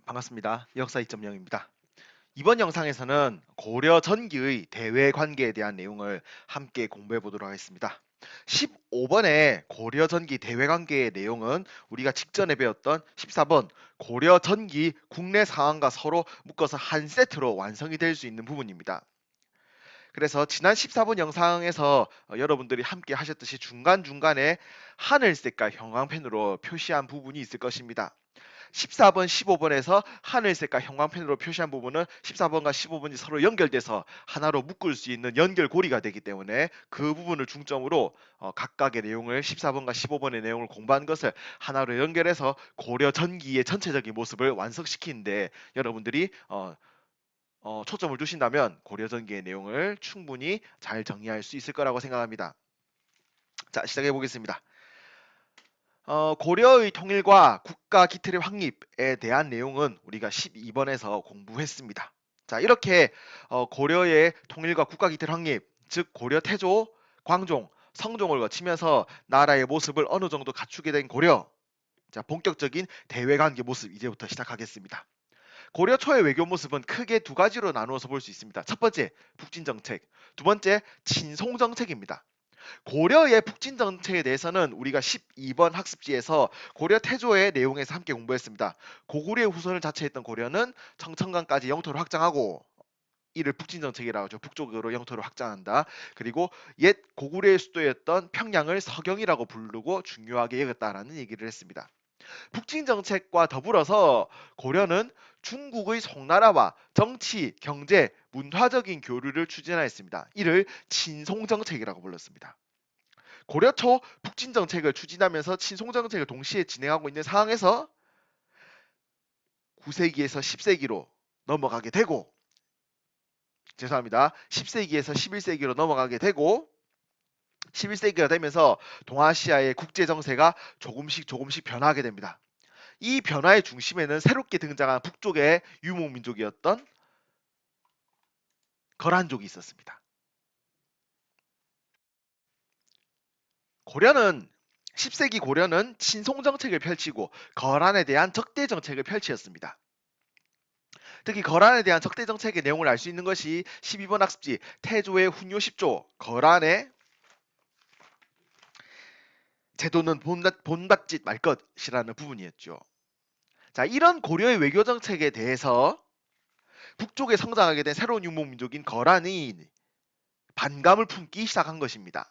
반갑습니다. 역사 2.0입니다. 이번 영상에서는 고려 전기의 대외 관계에 대한 내용을 함께 공부해 보도록 하겠습니다. 15번의 고려 전기 대외 관계의 내용은 우리가 직전에 배웠던 14번 고려 전기 국내 상황과 서로 묶어서 한 세트로 완성이 될 수 있는 부분입니다. 그래서 지난 14번 영상에서 여러분들이 함께 하셨듯이 중간중간에 하늘색깔 형광펜으로 표시한 부분이 있을 것입니다. 14번, 15번에서 하늘색깔 형광펜으로 표시한 부분은 14번과 15번이 서로 연결돼서 하나로 묶을 수 있는 연결고리가 되기 때문에 그 부분을 중점으로 각각의 내용을 14번과 15번의 내용을 공부한 것을 하나로 연결해서 고려 전기의 전체적인 모습을 완성시키는데 여러분들이 초점을 두신다면 고려 전기의 내용을 충분히 잘 정리할 수 있을 거라고 생각합니다. 자, 시작해 보겠습니다. 고려의 통일과 국가 기틀의 확립에 대한 내용은 우리가 12번에서 공부했습니다. 자, 이렇게 고려의 통일과 국가 기틀 확립, 즉 고려 태조, 광종, 성종을 거치면서 나라의 모습을 어느 정도 갖추게 된 고려. 자, 본격적인 대외 관계 모습 이제부터 시작하겠습니다. 고려 초의 외교 모습은 크게 두 가지로 나누어서 볼 수 있습니다. 첫 번째, 북진 정책, 두 번째, 친송 정책입니다. 고려의 북진 정책에 대해서는 우리가 12번 학습지에서 고려 태조의 내용에서 함께 공부했습니다. 고구려의 후손을 자처했던 고려는 청천강까지 영토를 확장하고 이를 북진 정책이라고 하죠. 북쪽으로 영토를 확장한다. 그리고 옛 고구려의 수도였던 평양을 서경이라고 부르고 중요하게 여겼다라는 얘기를 했습니다. 북진 정책과 더불어서 고려는 중국의 송나라와 정치, 경제, 문화적인 교류를 추진하였습니다. 이를 친송 정책이라고 불렀습니다. 고려 초 북진 정책을 추진하면서 친송 정책을 동시에 진행하고 있는 상황에서 9세기에서 10세기로 넘어가게 되고 10세기에서 11세기로 넘어가게 되고 11세기가 되면서 동아시아의 국제 정세가 조금씩 변화하게 됩니다. 이 변화의 중심에는 새롭게 등장한 북쪽의 유목 민족이었던 거란족이 있었습니다. 고려는 10세기 고려는 친송 정책을 펼치고 거란에 대한 적대 정책을 펼치었습니다. 특히 거란에 대한 적대 정책의 내용을 알 수 있는 것이 12번 학습지 태조의 훈요 10조 거란의 제도는 본받지 말 것이라는 부분이었죠. 자, 이런 고려의 외교 정책에 대해서 북쪽에 성장하게 된 새로운 유목 민족인 거란이 반감을 품기 시작한 것입니다.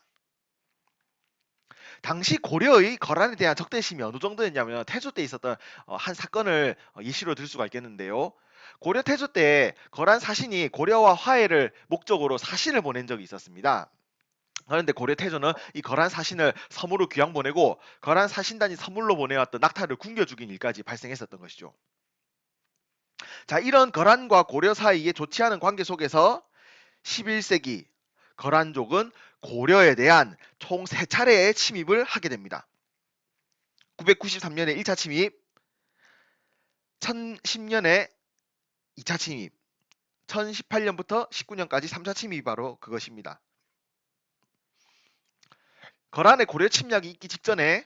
당시 고려의 거란에 대한 적대심이 어느 정도였냐면 태조 때 있었던 한 사건을 예시로 들 수가 있겠는데요. 고려 태조 때 거란 사신이 고려와 화해를 목적으로 사신을 보낸 적이 있었습니다. 그런데 고려 태조는 이 거란 사신을 섬으로 귀양 보내고 거란 사신단이 선물로 보내왔던 낙타를 굶겨 죽인 일까지 발생했었던 것이죠. 자, 이런 거란과 고려 사이에 좋지 않은 관계 속에서 11세기 거란족은 고려에 대한 총 3차례의 침입을 하게 됩니다. 993년에 1차 침입, 1010년에 2차 침입, 1018년부터 19년까지 3차 침입이 바로 그것입니다. 거란의 고려 침략이 있기 직전에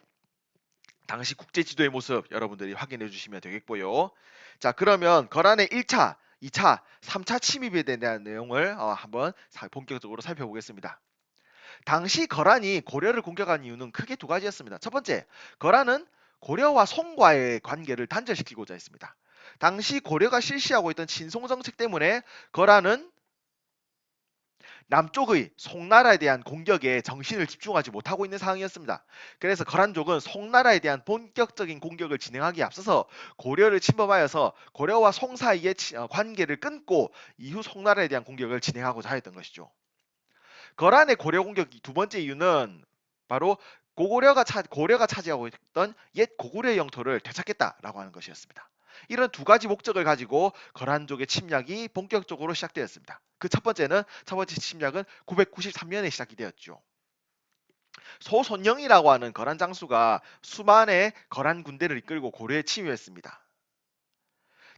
당시 국제 지도의 모습 여러분들이 확인해 주시면 되겠고요. 자, 그러면 거란의 1차, 2차, 3차 침입에 대한 내용을 한번 본격적으로 살펴보겠습니다. 당시 거란이 고려를 공격한 이유는 크게 두 가지였습니다. 첫 번째, 거란은 고려와 송과의 관계를 단절시키고자 했습니다. 당시 고려가 실시하고 있던 친송 정책 때문에 거란은 남쪽의 송나라에 대한 공격에 정신을 집중하지 못하고 있는 상황이었습니다. 그래서 거란족은 송나라에 대한 본격적인 공격을 진행하기에 앞서서 고려를 침범하여서 고려와 송 사이의 관계를 끊고 이후 송나라에 대한 공격을 진행하고자 하였던 것이죠. 거란의 고려 공격 두 번째 이유는 바로 고려가 차지하고 있던 옛 고구려의 영토를 되찾겠다라고 하는 것이었습니다. 이런 두 가지 목적을 가지고 거란족의 침략이 본격적으로 시작되었습니다. 그 첫 번째 침략은 993년에 시작이 되었죠. 소손영이라고 하는 거란 장수가 수만의 거란 군대를 이끌고 고려에 침입했습니다.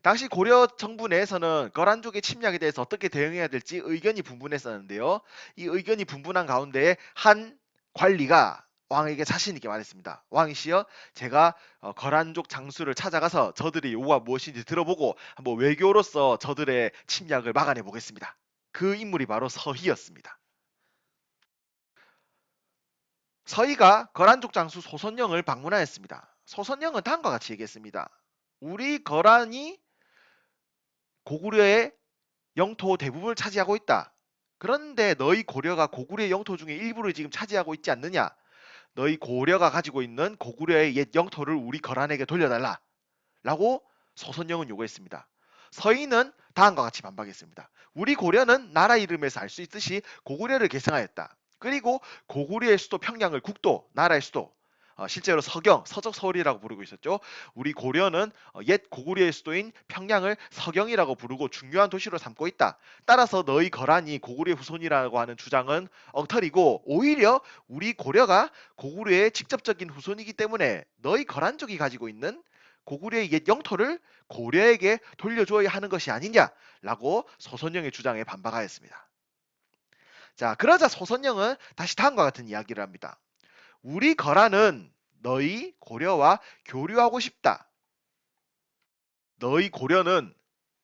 당시 고려 정부 내에서는 거란족의 침략에 대해서 어떻게 대응해야 될지 의견이 분분했었는데요. 이 의견이 분분한 가운데 한 관리가 왕에게 자신 있게 말했습니다. 왕이시여, 제가 거란족 장수를 찾아가서 저들의 요구가 무엇인지 들어보고 한번 외교로서 저들의 침략을 막아내 보겠습니다. 그 인물이 바로 서희였습니다. 서희가 거란족 장수 소선영을 방문하였습니다. 소선영은 다음과 같이 얘기했습니다. 우리 거란이 고구려의 영토 대부분을 차지하고 있다. 그런데 너희 고려가 고구려의 영토 중에 일부를 지금 차지하고 있지 않느냐? 너희 고려가 가지고 있는 고구려의 옛 영토를 우리 거란에게 돌려달라. 라고 소선영은 요구했습니다. 서희는 다음과 같이 반박했습니다. 우리 고려는 나라 이름에서 알 수 있듯이 고구려를 계승하였다. 그리고 고구려의 수도 평양을 국도, 나라의 수도, 실제로 서경, 서적 서울이라고 부르고 있었죠. 우리 고려는 옛 고구려의 수도인 평양을 서경이라고 부르고 중요한 도시로 삼고 있다. 따라서 너희 거란이 고구려의 후손이라고 하는 주장은 엉터리고 오히려 우리 고려가 고구려의 직접적인 후손이기 때문에 너희 거란족이 가지고 있는 고구려의 옛 영토를 고려에게 돌려줘야 하는 것이 아니냐라고 소선영의 주장에 반박하였습니다. 자, 그러자 소선영은 다시 다음과 같은 이야기를 합니다. 우리 거란은 너희 고려와 교류하고 싶다. 너희 고려는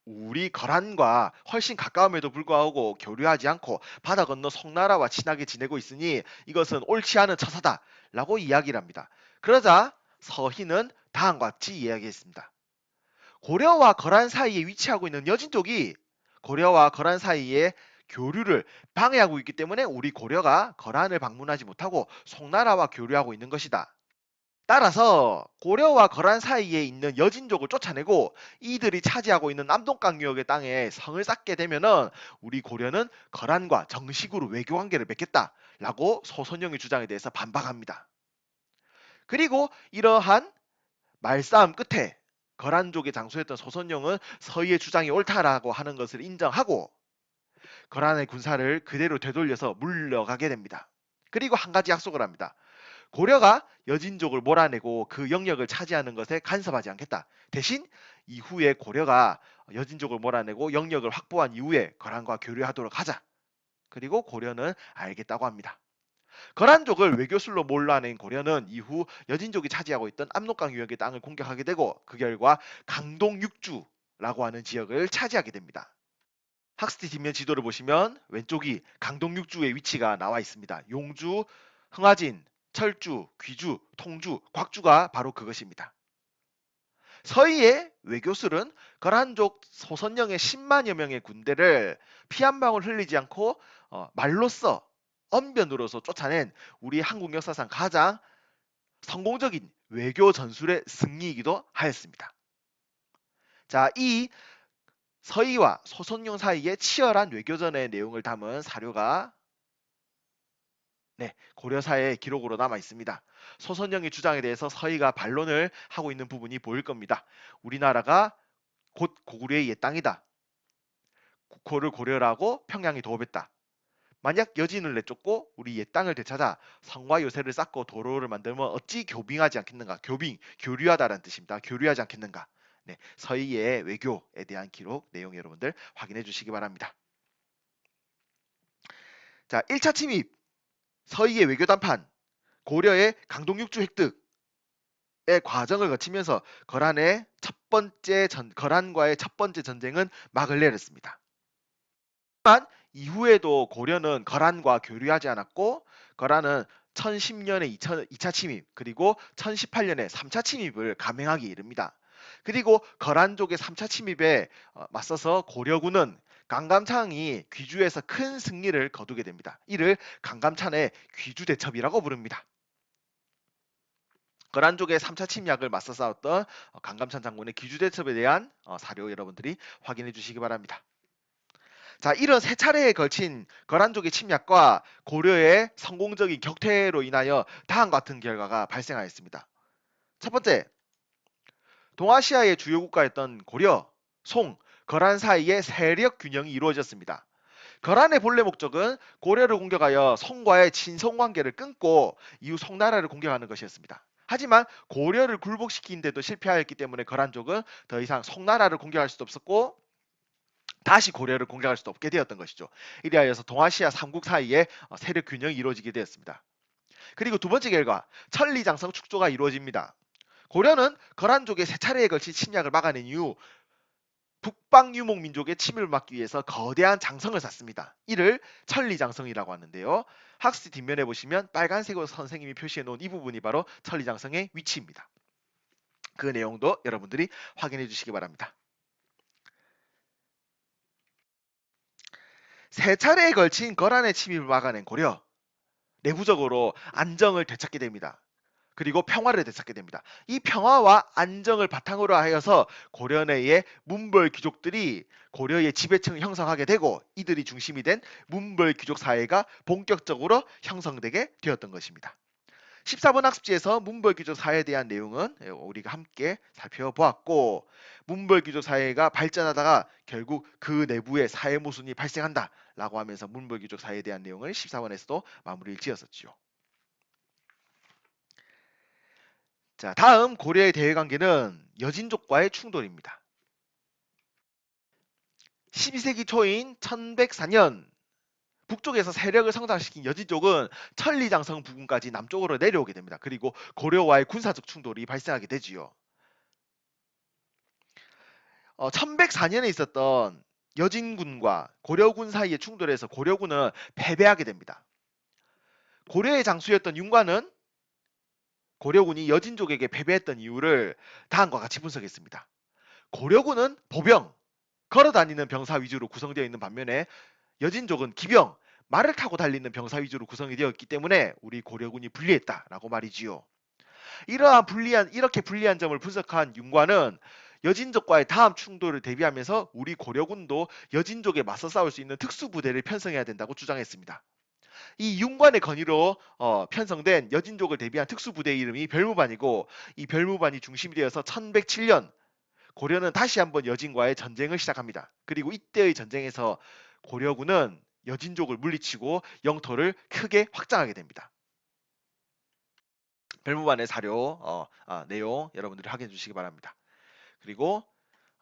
우리 거란과 훨씬 가까움에도 불구하고 교류하지 않고 바다 건너 송나라와 친하게 지내고 있으니 이것은 옳지 않은 처사다 라고 이야기를 합니다. 그러자 서희는 다음과 같이 이야기했습니다. 고려와 거란 사이에 위치하고 있는 여진족이 고려와 거란 사이에 교류를 방해하고 있기 때문에 우리 고려가 거란을 방문하지 못하고 송나라와 교류하고 있는 것이다. 따라서 고려와 거란 사이에 있는 여진족을 쫓아내고 이들이 차지하고 있는 남동강유역의 땅에 성을 쌓게 되면은 우리 고려는 거란과 정식으로 외교 관계를 맺겠다라고 소선영의 주장에 대해서 반박합니다. 그리고 이러한 말싸움 끝에 거란족의 장수였던 소선영은 서희의 주장이 옳다라고 하는 것을 인정하고 거란의 군사를 그대로 되돌려서 물러가게 됩니다. 그리고 한 가지 약속을 합니다. 고려가 여진족을 몰아내고 그 영역을 차지하는 것에 간섭하지 않겠다. 대신 이후에 고려가 여진족을 몰아내고 영역을 확보한 이후에 거란과 교류하도록 하자. 그리고 고려는 알겠다고 합니다. 거란족을 외교술로 몰아낸 고려는 이후 여진족이 차지하고 있던 압록강 유역의 땅을 공격하게 되고 그 결과 강동육주라고 하는 지역을 차지하게 됩니다. 학스티 뒷면 지도를 보시면 왼쪽이 강동육주의 위치가 나와 있습니다. 용주, 흥화진, 철주, 귀주, 통주, 곽주가 바로 그것입니다. 서희의 외교술은 거란족 소선영의 10만여 명의 군대를 피 한 방울 흘리지 않고 말로써 언변으로서 쫓아낸 우리 한국 역사상 가장 성공적인 외교 전술의 승리이기도 하였습니다. 자, 이 서희와 소선영 사이의 치열한 외교전의 내용을 담은 사료가 고려사의 기록으로 남아 있습니다. 소선영의 주장에 대해서 서희가 반론을 하고 있는 부분이 보일 겁니다. 우리나라가 곧 고구려의 옛 땅이다. 국호를 고려라고 평양이 도읍했다. 만약 여진을 내쫓고 우리 옛 땅을 되찾아 성과 요새를 쌓고 도로를 만들면 어찌 교빙하지 않겠는가. 교빙, 교류하다라는 뜻입니다. 교류하지 않겠는가. 서희의 외교에 대한 기록 내용 여러분들 확인해 주시기 바랍니다. 자, 1차 침입, 서희의 외교 담판, 고려의 강동육주 획득의 과정을 거치면서 거란과의 첫 번째 전쟁은 막을 내렸습니다. 하지만 이후에도 고려는 거란과 교류하지 않았고 거란은 1010년에 2차 침입 그리고 1018년에 3차 침입을 감행하기 이릅니다. 그리고 거란족의 3차 침입에 맞서서 고려군은 강감찬이 귀주에서 큰 승리를 거두게 됩니다. 이를 강감찬의 귀주대첩이라고 부릅니다. 거란족의 3차 침략을 맞서 싸웠던 강감찬 장군의 귀주대첩에 대한 사료 여러분들이 확인해 주시기 바랍니다. 자, 이런 세 차례에 걸친 거란족의 침략과 고려의 성공적인 격퇴로 인하여 다음과 같은 결과가 발생하였습니다. 첫 번째, 동아시아의 주요 국가였던 고려, 송, 거란 사이의 세력 균형이 이루어졌습니다. 거란의 본래 목적은 고려를 공격하여 송과의 친송 관계를 끊고 이후 송나라를 공격하는 것이었습니다. 하지만 고려를 굴복시키는데도 실패하였기 때문에 거란족은 더 이상 송나라를 공격할 수도 없었고 다시 고려를 공격할 수도 없게 되었던 것이죠. 이리하여서 동아시아 3국 사이에 세력 균형이 이루어지게 되었습니다. 그리고 두 번째 결과, 천리장성 축조가 이루어집니다. 고려는 거란족의 세 차례에 걸친 침략을 막아낸 이후 북방유목 민족의 침입을 막기 위해서 거대한 장성을 샀습니다. 이를 천리장성이라고 하는데요. 학습지 뒷면에 보시면 빨간색으로 선생님이 표시해 놓은 이 부분이 바로 천리장성의 위치입니다. 그 내용도 여러분들이 확인해 주시기 바랍니다. 세 차례에 걸친 거란의 침입을 막아낸 고려, 내부적으로 안정을 되찾게 됩니다. 그리고 평화를 되찾게 됩니다. 이 평화와 안정을 바탕으로 하여서 고려 내의 문벌 귀족들이 고려의 지배층을 형성하게 되고 이들이 중심이 된 문벌 귀족 사회가 본격적으로 형성되게 되었던 것입니다. 14번 학습지에서 문벌귀족 사회에 대한 내용은 우리가 함께 살펴보았고, 문벌귀족 사회가 발전하다가 결국 그 내부에 사회 모순이 발생한다 라고 하면서 문벌귀족 사회에 대한 내용을 14번에서도 마무리를 지었었죠. 자, 다음 고려의 대외관계는 여진족과의 충돌입니다. 12세기 초인 1104년 북쪽에서 세력을 성장시킨 여진족은 천리장성 부근까지 남쪽으로 내려오게 됩니다. 그리고 고려와의 군사적 충돌이 발생하게 되지요. 1104년에 있었던 여진군과 고려군 사이의 충돌에서 고려군은 패배하게 됩니다. 고려의 장수였던 윤관은 고려군이 여진족에게 패배했던 이유를 다음과 같이 분석했습니다. 고려군은 보병, 걸어다니는 병사 위주로 구성되어 있는 반면에 여진족은 기병, 말을 타고 달리는 병사 위주로 구성이 되었기 때문에 우리 고려군이 불리했다라고 말이지요. 이렇게 불리한 점을 분석한 윤관은 여진족과의 다음 충돌을 대비하면서 우리 고려군도 여진족에 맞서 싸울 수 있는 특수부대를 편성해야 된다고 주장했습니다. 이 윤관의 건의로 편성된 여진족을 대비한 특수부대의 이름이 별무반이고, 이 별무반이 중심이 되어서 1107년 고려는 다시 한번 여진과의 전쟁을 시작합니다. 그리고 이때의 전쟁에서 고려군은 여진족을 물리치고 영토를 크게 확장하게 됩니다. 별무반의 사료 내용 여러분들이 확인해 주시기 바랍니다. 그리고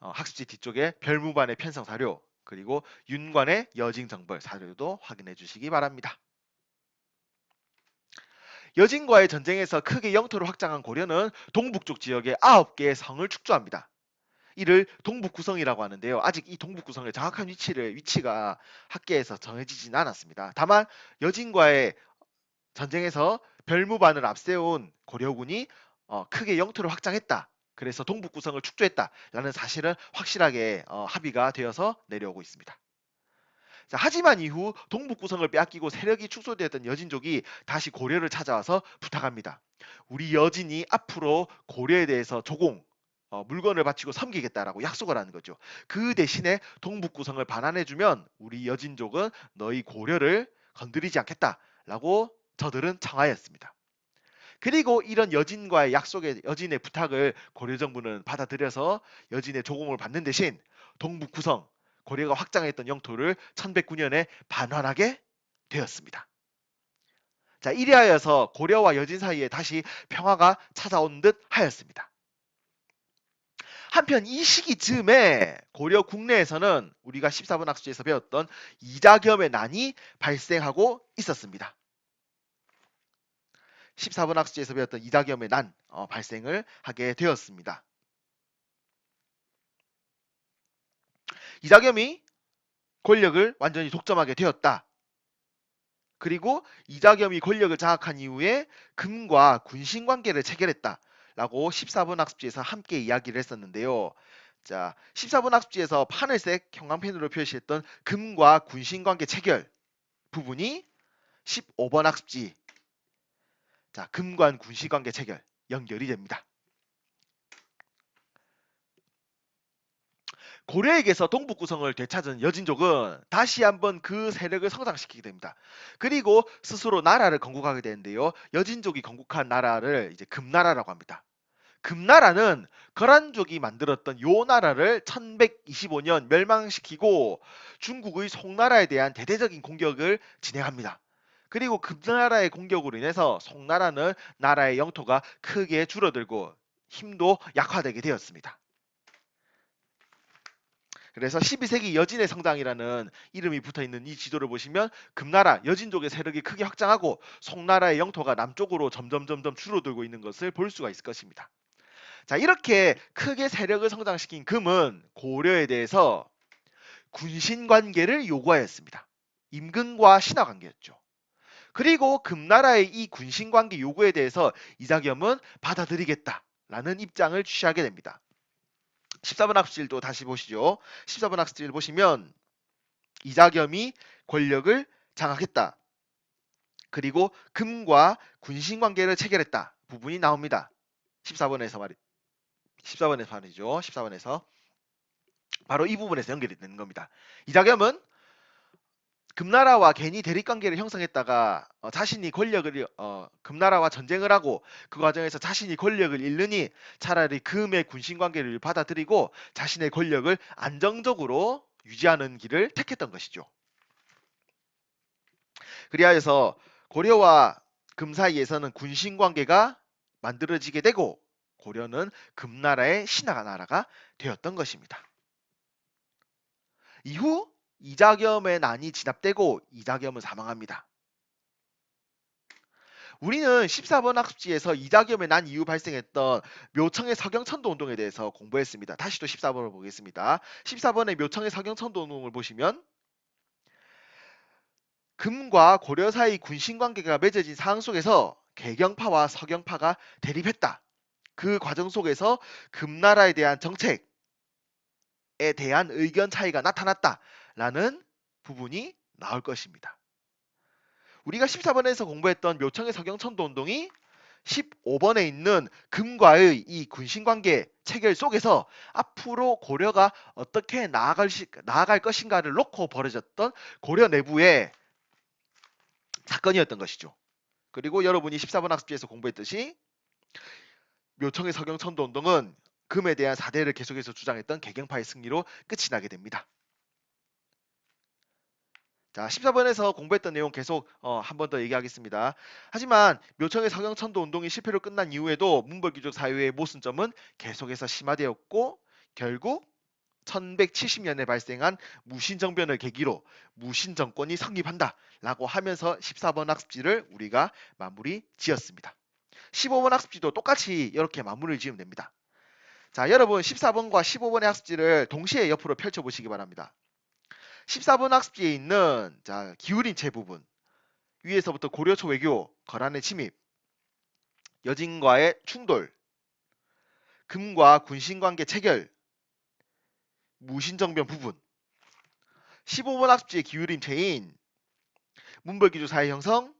학습지 뒤쪽에 별무반의 편성 사료, 그리고 윤관의 여진정벌 사료도 확인해 주시기 바랍니다. 여진과의 전쟁에서 크게 영토를 확장한 고려는 동북쪽 지역에 9개의 성을 축조합니다. 이를 동북구성이라고 하는데요. 아직 이 동북구성의 정확한 위치가 학계에서 정해지진 않았습니다. 다만 여진과의 전쟁에서 별무반을 앞세운 고려군이 크게 영토를 확장했다. 그래서 동북구성을 축조했다라는 사실은 확실하게 합의가 되어서 내려오고 있습니다. 자, 하지만 이후 동북구성을 빼앗기고 세력이 축소되었던 여진족이 다시 고려를 찾아와서 부탁합니다. 우리 여진이 앞으로 고려에 대해서 조공, 물건을 바치고 섬기겠다라고 약속을 하는 거죠. 그 대신에 동북구성을 반환해주면 우리 여진족은 너희 고려를 건드리지 않겠다라고 저들은 청하였습니다. 그리고 이런 여진과의 약속의 여진의 부탁을 고려 정부는 받아들여서 여진의 조공을 받는 대신 동북구성, 고려가 확장했던 영토를 1109년에 반환하게 되었습니다. 자, 이리하여서 고려와 여진 사이에 다시 평화가 찾아온 듯 하였습니다. 한편 이 시기 즈음에 고려 국내에서는 우리가 14번 학습지에서 배웠던 이자겸의 난이 발생하고 있었습니다. 14번 학습지에서 배웠던 이자겸의 난 발생을 하게 되었습니다. 이자겸이 권력을 완전히 독점하게 되었다. 그리고 이자겸이 권력을 장악한 이후에 금과 군신 관계를 체결했다 라고 14번 학습지에서 함께 이야기를 했었는데요. 자, 14번 학습지에서 하늘색 형광펜으로 표시했던 금과 군신 관계 체결 부분이 15번 학습지, 자, 금관 군신 관계 체결 연결이 됩니다. 고려에게서 동북구성을 되찾은 여진족은 다시 한번 그 세력을 성장시키게 됩니다. 그리고 스스로 나라를 건국하게 되는데요. 여진족이 건국한 나라를 이제 금나라라고 합니다. 금나라는 거란족이 만들었던 요 나라를 1125년 멸망시키고 중국의 송나라에 대한 대대적인 공격을 진행합니다. 그리고 금나라의 공격으로 인해서 송나라는 나라의 영토가 크게 줄어들고 힘도 약화되게 되었습니다. 그래서 12세기 여진의 성당이라는 이름이 붙어있는 이 지도를 보시면 금나라 여진족의 세력이 크게 확장하고 송나라의 영토가 남쪽으로 점점 줄어들고 있는 것을 볼 수가 있을 것입니다. 자, 이렇게 크게 세력을 성장시킨 금은 고려에 대해서 군신 관계를 요구하였습니다. 임금과 신하 관계였죠. 그리고 금나라의 이 군신 관계 요구에 대해서 이자겸은 받아들이겠다라는 입장을 취하게 됩니다. 14번 학습지도 다시 보시죠. 14번 학습지를 보시면 이자겸이 권력을 장악했다. 그리고 금과 군신 관계를 체결했다. 부분이 나옵니다. 14번에서 말이죠. 14번에서 바로 이 부분에서 연결이 되는 겁니다. 이자겸은 금나라와 괜히 대립관계를 형성했다가 자신이 권력을 금나라와 전쟁을 하고 그 과정에서 자신이 권력을 잃느니 차라리 금의 군신관계를 받아들이고 자신의 권력을 안정적으로 유지하는 길을 택했던 것이죠. 그리하여서 고려와 금 사이에서는 군신관계가 만들어지게 되고 고려는 금나라의 신하 나라가 되었던 것입니다. 이후 이자겸의 난이 진압되고 이자겸은 사망합니다. 우리는 14번 학습지에서 이자겸의 난 이후 발생했던 묘청의 서경천도 운동에 대해서 공부했습니다. 다시 또 14번을 보겠습니다. 14번의 묘청의 서경천도 운동을 보시면 금과 고려 사이 군신관계가 맺어진 상황 속에서 개경파와 서경파가 대립했다. 그 과정 속에서 금나라에 대한 정책에 대한 의견 차이가 나타났다라는 부분이 나올 것입니다. 우리가 14번에서 공부했던 묘청의 서경천도 운동이 15번에 있는 금과의 이 군신관계 체결 속에서 앞으로 고려가 어떻게 나아갈 것인가를 놓고 벌어졌던 고려 내부의 사건이었던 것이죠. 그리고 여러분이 14번 학습지에서 공부했듯이 묘청의 서경천도 운동은 금에 대한 사대를 계속해서 주장했던 개경파의 승리로 끝이 나게 됩니다. 자, 14번에서 공부했던 내용 계속 한 번 더 얘기하겠습니다. 하지만 묘청의 서경천도 운동이 실패로 끝난 이후에도 문벌귀족 사회의 모순점은 계속해서 심화되었고 결국 1170년에 발생한 무신정변을 계기로 무신정권이 성립한다 라고 하면서 14번 학습지를 우리가 마무리 지었습니다. 15번 학습지도 똑같이 이렇게 마무리를 지으면 됩니다. 자, 여러분 14번과 15번의 학습지를 동시에 옆으로 펼쳐보시기 바랍니다. 14번 학습지에 있는 자, 기울임체 부분 위에서부터 고려초 외교, 거란의 침입, 여진과의 충돌, 금과 군신관계 체결, 무신정변 부분 15번 학습지의 기울임체인 문벌귀족 사회 형성,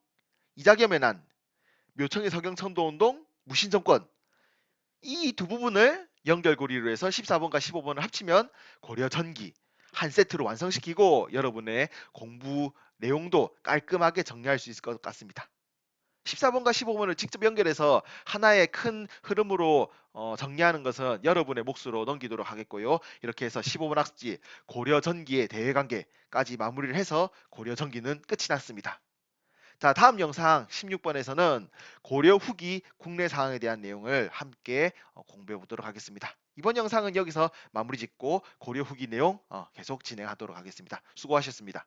이자겸의 난, 묘청의 서경천도운동, 무신정권 이 두 부분을 연결고리로 해서 14번과 15번을 합치면 고려 전기 한 세트로 완성시키고 여러분의 공부 내용도 깔끔하게 정리할 수 있을 것 같습니다. 14번과 15번을 직접 연결해서 하나의 큰 흐름으로 정리하는 것은 여러분의 몫으로 넘기도록 하겠고요. 이렇게 해서 15번 학습지 고려 전기의 대외관계까지 마무리를 해서 고려 전기는 끝이 났습니다. 자, 다음 영상 16번에서는 고려 후기 국내 상황에 대한 내용을 함께 공부해 보도록 하겠습니다. 이번 영상은 여기서 마무리 짓고 고려 후기 내용 계속 진행하도록 하겠습니다. 수고하셨습니다.